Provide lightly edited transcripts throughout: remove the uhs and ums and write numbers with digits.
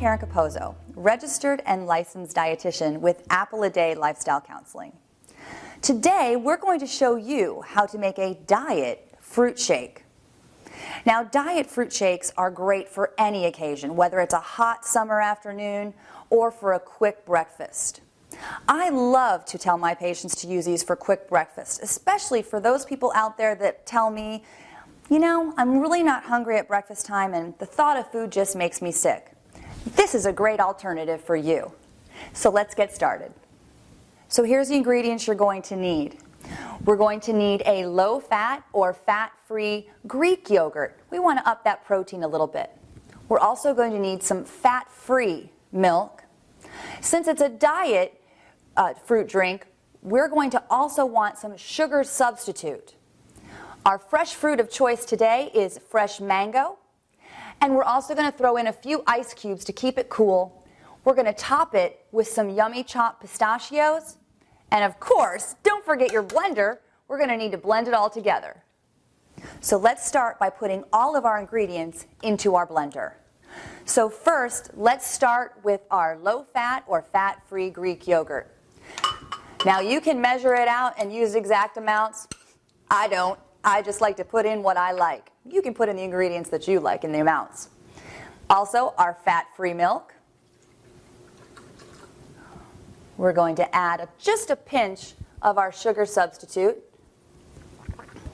Karen Capozzo, registered and licensed dietitian with Apple a Day Lifestyle Counseling. Today, we're going to show you how to make a diet fruit shake. Now, diet fruit shakes are great for any occasion, whether it's a hot summer afternoon or for a quick breakfast. I love to tell my patients to use these for quick breakfast, especially for those people out there that tell me, you know, I'm really not hungry at breakfast time and the thought of food just makes me sick. This is a great alternative for you. So let's get started. So here's the ingredients you're going to need. We're going to need a low-fat or fat-free Greek yogurt. We want to up that protein a little bit. We're also going to need some fat-free milk. Since it's a diet fruit drink, we're going to also want some sugar substitute. Our fresh fruit of choice today is fresh mango. And we're also going to throw in a few ice cubes to keep it cool. We're going to top it with some yummy chopped pistachios. And of course, don't forget your blender. We're going to need to blend it all together. So let's start by putting all of our ingredients into our blender. So first, let's start with our low-fat or fat-free Greek yogurt. Now you can measure it out and use exact amounts. I don't. I just like to put in what I like. You can put in the ingredients that you like in the amounts. Also, our fat-free milk. We're going to add just a pinch of our sugar substitute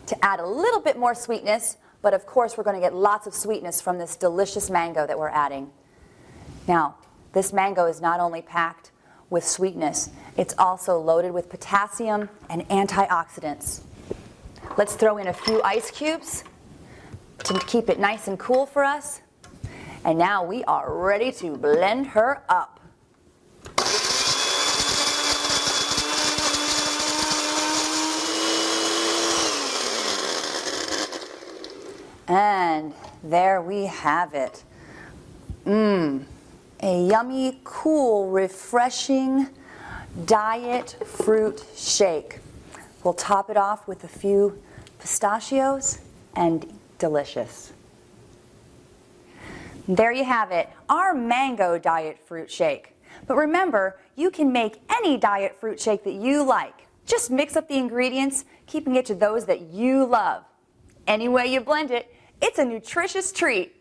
to add a little bit more sweetness, but of course we're going to get lots of sweetness from this delicious mango that we're adding. Now, this mango is not only packed with sweetness, it's also loaded with potassium and antioxidants. Let's throw in a few ice cubes to keep it nice and cool for us. And now we are ready to blend her up. And there we have it. A yummy, cool, refreshing diet fruit shake. We'll top it off with a few pistachios and delicious. There you have it, our mango diet fruit shake. But remember, you can make any diet fruit shake that you like. Just mix up the ingredients, keeping it to those that you love. Any way you blend it, it's a nutritious treat.